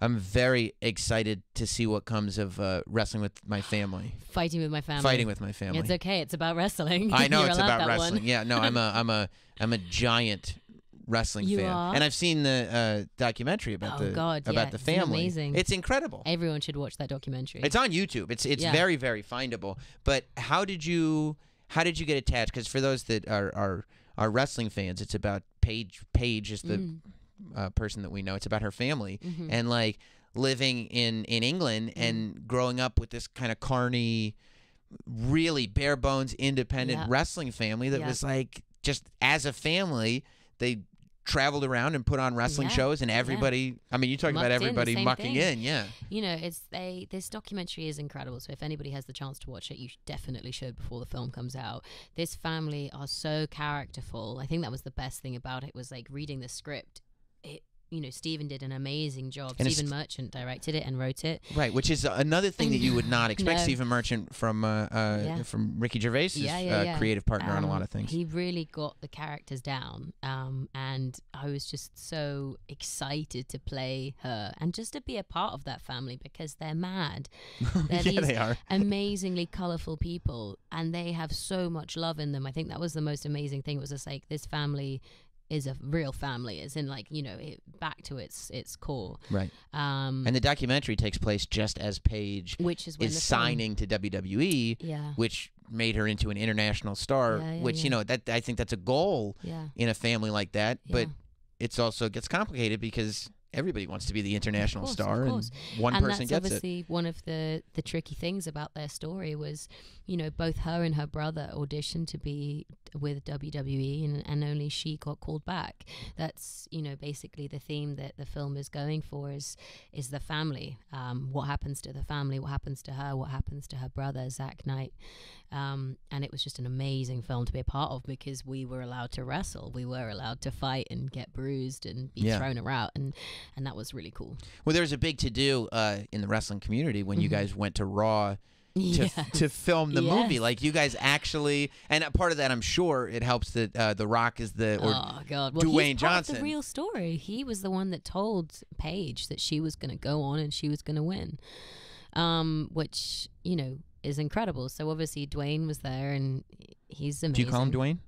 I'm very excited to see what comes of wrestling with my family. Fighting with my family. Fighting with my family. It's okay. It's about wrestling. I know You're it's allowed about that wrestling. one. Yeah, no, I'm a giant wrestling You fan, are? and I've seen the documentary about Oh, the God, about yeah, the it's family. amazing. It's incredible. Everyone should watch that documentary. It's on YouTube. It's Yeah. very, very findable. But how did you get attached? Because for those that are wrestling fans, it's about Paige. Paige is the person that we know. It's about her family and like living in England and growing up with this kind of carny, really bare bones, independent wrestling family that was like just as a family they traveled around and put on wrestling shows, and everybody I mean, you talk about everybody mucking in. You know, this documentary is incredible, so if anybody has the chance to watch it, you definitely should before the film comes out. This family are so characterful. I think that was the best thing about it, was like reading the script. You know, Stephen did an amazing job. And Stephen Merchant directed it and wrote it. Right, which is another thing that you would not expect. No. Stephen Merchant from Ricky Gervais's creative partner on a lot of things. He really got the characters down, and I was just so excited to play her and just to be a part of that family, because they're mad. They're these they are amazingly colorful people, and they have so much love in them. I think that was the most amazing thing. It was just like, this family is a real family, as in, like, you know, back to its core. Right. And the documentary takes place just as Paige which is when is signing to WWE, which made her into an international star, which, you know, that I think that's a goal in a family like that. But it's also gets complicated because everybody wants to be the international star, and one person gets it. And that's obviously one of the tricky things about their story was, you know, both her and her brother auditioned to be with WWE, and only she got called back. That's, you know, basically the theme that the film is going for is the family. What happens to the family? What happens to her? What happens to her brother, Zack Knight? And it was just an amazing film to be a part of, because we were allowed to wrestle. We were allowed to fight and get bruised and be thrown around. And that was really cool. Well, there was a big to-do in the wrestling community when you guys went to Raw to film the movie. Like, you guys actually, and a part of that, I'm sure it helps that The Rock is the Dwayne Johnson. The real story. He was the one that told Paige that she was going to go on and she was going to win, which, you know, is incredible. So obviously Dwayne was there, and he's amazing. Do you call him Dwayne?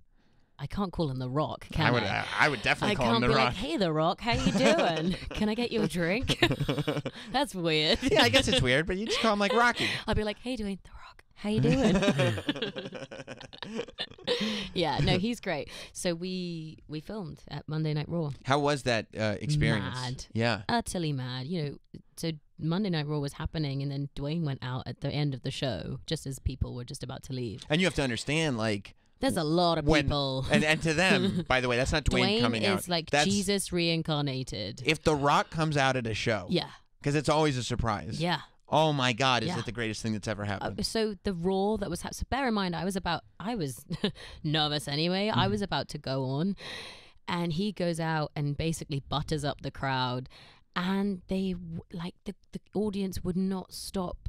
I can't call him The Rock, can I? I would definitely call him The Rock. I can't be like, hey, The Rock, how you doing? Can I get you a drink? That's weird. Yeah, I guess it's weird, but you just call him like Rocky. I'll be like, hey, Dwayne, The Rock, how you doing? Yeah, no, he's great. So we filmed at Monday Night Raw. How was that experience? Mad. Yeah. Utterly mad. You know, so Monday Night Raw was happening, and then Dwayne went out at the end of the show, just as people were just about to leave. And you have to understand, like, there's a lot of people. And to them, by the way, that's not Dwayne coming out. Dwayne is like Jesus reincarnated. If The Rock comes out at a show. Yeah. Because it's always a surprise. Yeah. Oh my God, is it the greatest thing that's ever happened? So the Raw that was so bear in mind, I was nervous anyway. I was about to go on, and he goes out and basically butters up the crowd, and they, like, the audience would not stop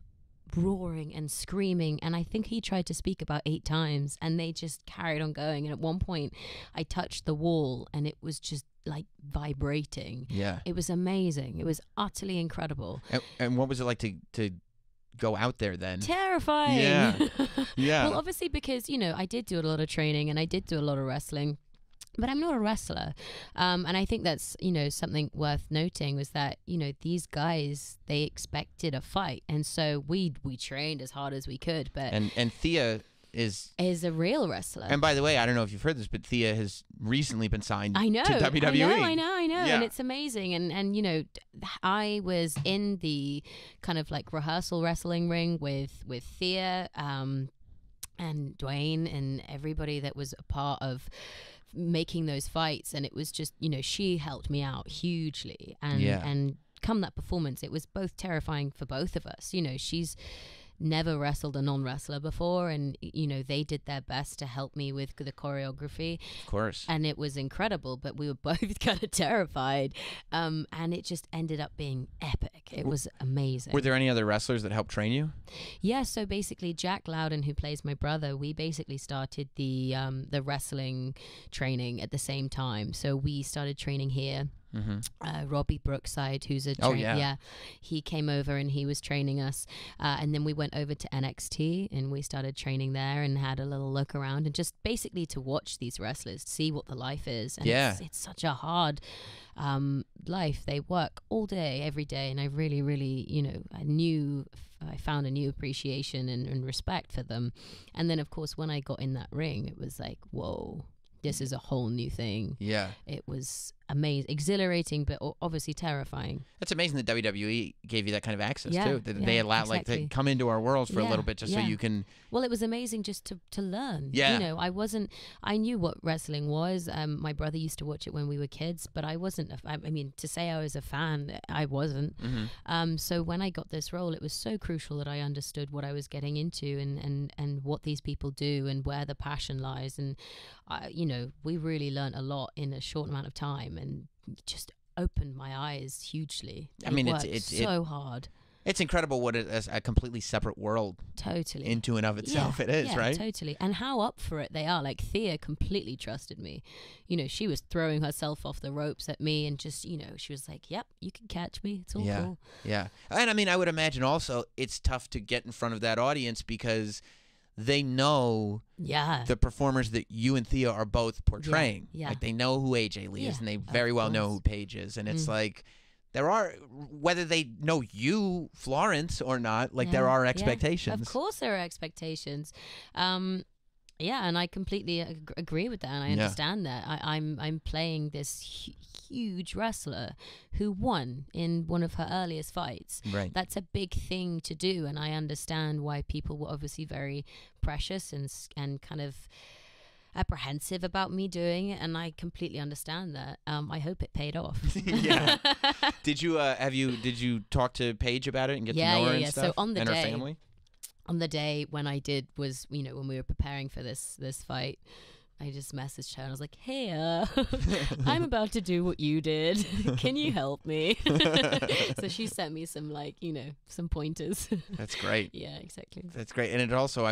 roaring and screaming, and I think he tried to speak about 8 times, and they just carried on going. And at one point I touched the wall, and it was just like vibrating. Yeah, it was amazing. It was utterly incredible. And what was it like to go out there then? Terrifying. Yeah. Well, obviously, because, you know, I did do a lot of training and I did do a lot of wrestling, but I'm not a wrestler. And I think that's, you know, something worth noting was that, you know, these guys, they expected a fight. And so we trained as hard as we could. But and Thea is a real wrestler. And by the way, I don't know if you've heard this, but Thea has recently been signed to WWE. I know. Yeah. And it's amazing. And, you know, I was in the kind of like rehearsal wrestling ring with Thea and Dwayne and everybody that was a part of making those fights, and it was just, you know, she helped me out hugely, and come that performance, it was both terrifying for both of us. You know, she's never wrestled a non-wrestler before, and, you know, they did their best to help me with the choreography, of course, and it was incredible, but we were both kind of terrified, and it just ended up being epic. It was amazing. Were there any other wrestlers that helped train you? Yeah, so basically Jack Loudon, who plays my brother, we basically started the wrestling training at the same time. So we started training here Robbie Brookside, who's a he came over and he was training us, and then we went over to NXT and we started training there and had a little look around and just basically to watch these wrestlers, see what the life is. And it's such a hard life. They work all day, every day, and I really, really, I found a new appreciation and respect for them. And then, of course, when I got in that ring, it was like, whoa, this is a whole new thing. Yeah. It was amazing, exhilarating, but obviously terrifying. That's amazing that WWE gave you that kind of access, too. They allowed, to come into our worlds for a little bit just so you can... Well, it was amazing just to learn. Yeah. I knew what wrestling was. My brother used to watch it when we were kids, but I wasn't, to say I was a fan, I wasn't. So when I got this role, it was so crucial that I understood what I was getting into and what these people do and where the passion lies. And, we really learned a lot in a short amount of time and just opened my eyes hugely. It's so hard. It's incredible what a completely separate world into and of itself it is, right? Totally. And how up for it they are. Like Thea completely trusted me. She was throwing herself off the ropes at me and just, she was like, yep, you can catch me. It's all cool. Yeah. And I would imagine also it's tough to get in front of that audience because they know the performers that you and Thea are both portraying. Yeah. Like they know who AJ Lee is and they very well know who Paige is. And it's like there are, whether they know you, Florence, or not, there are expectations. Of course there are expectations. And I completely agree with that, and I understand that. I'm playing this huge wrestler who won in one of her earliest fights. Right. That's a big thing to do, and I understand why people were obviously very precious and kind of apprehensive about me doing it, and I completely understand that. I hope it paid off. Yeah. Did you talk to Paige about it and get to know her and stuff? So on the and day, her family? On the day when I did was, when we were preparing for this fight, I just messaged her and I was like, hey, I'm about to do what you did. Can you help me? So she sent me some some pointers. That's great. Yeah, exactly. That's great. And it also,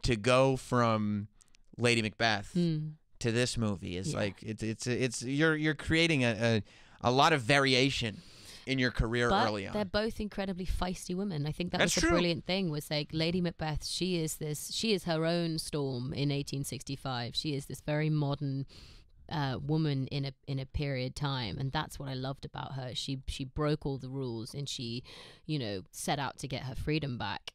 to go from Lady Macbeth to this movie is you're creating a lot of variation in your career early on. They're both incredibly feisty women. I think that's the true. Brilliant thing was Lady Macbeth, she is her own storm in 1865. She is this very modern woman in a period time, and that's what I loved about her. She broke all the rules and she, set out to get her freedom back.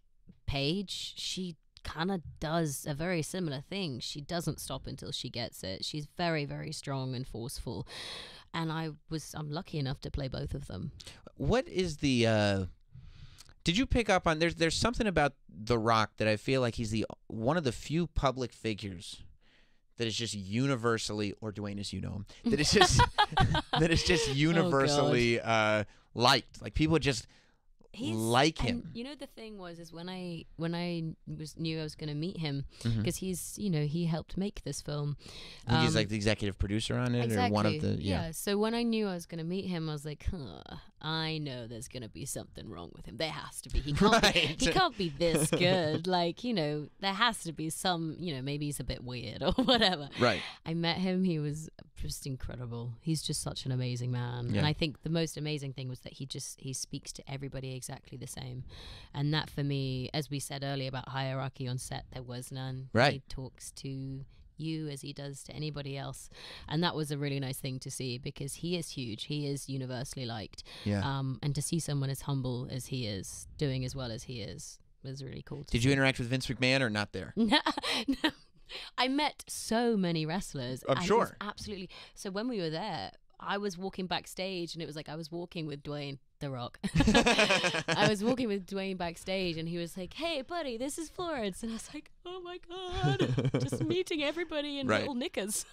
Paige, she kind of does a very similar thing. She doesn't stop until she gets it. She's very, very strong and forceful. And I'm lucky enough to play both of them. What is the did you pick up on there's something about The Rock that I feel like he's one of the few public figures that is just universally, or Dwayne as you know him, that is just that is just universally liked. Like people just like him. And the thing is when I knew I was going to meet him, because he's he helped make this film. He's like the executive producer on it, exactly. or one of the So when I knew I was going to meet him, I was like, I know there's going to be something wrong with him. There has to be. He can't he can't be this good. There has to be some, maybe he's a bit weird or whatever. Right. I met him. He was just incredible. He's just such an amazing man. And I think the most amazing thing was that he speaks to everybody exactly the same. And that for me, as we said earlier about hierarchy on set, there was none. Right. He talks to you as he does to anybody else, and that was a really nice thing to see, because he is huge, he is universally liked, and to see someone as humble as he is doing as well as he is was really cool to Did you interact with Vince McMahon or not there? No. I met so many wrestlers. I'm sure. Absolutely. So when we were there, I was walking backstage, and it was like I was walking with Dwayne The Rock. I was walking with Dwayne backstage, and he was like, hey buddy, this is Florence. And I was like, oh my god, just meeting everybody in little knickers.